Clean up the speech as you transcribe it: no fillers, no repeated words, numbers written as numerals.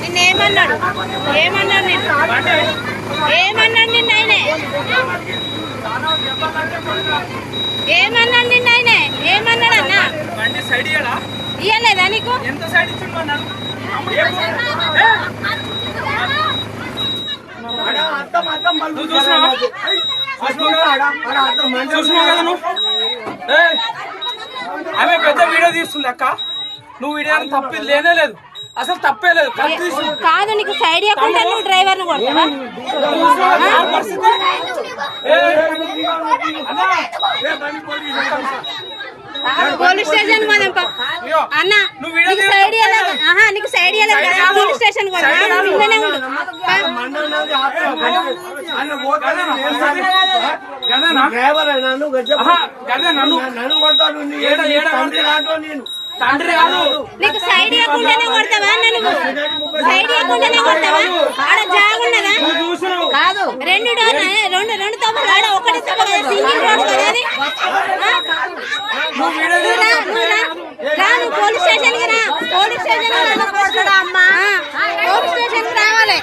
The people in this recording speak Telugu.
నిన్నేమన్నాడు ఏమన్నాడు నిన్న ఆయనే ఏమన్నాడు నిన్న ఆయనే ఏమన్నాడు అన్న ఇయ్యలేదా నీకు ఆమె పెద్ద వీడియో తీస్తుంది అక్క నువ్వు వీడియో తప్పి లేనే లేదు అసలు తప్పే లేదు కాదు నీకు సైడ్ ఇవ్వకుండా నువ్వు డ్రైవర్ ను కొడతావా పోలీస్ స్టేషన్ పోదాం అన్న నీకు సైడ్ నీకు సైడ్ ఇవ్వలేదు కదా పోలీస్ స్టేషన్ పోదాం నీకు సైడ్ ఇవ్వకుండానే కొడతావా నువ్వు సైడ్ ఇవ్వకుండానే కొడతావా ఆడ జాగున్నదా కాదు రెండు తప్పులు ఆడ ఒకటి తప్పు కదా సింగిల్ రోడ్ కదా అది నువ్వు పోలీస్ స్టేషన్ కి రా పోలీస్ స్టేషన్ పోలీస్ స్టేషన్ కి రావాలి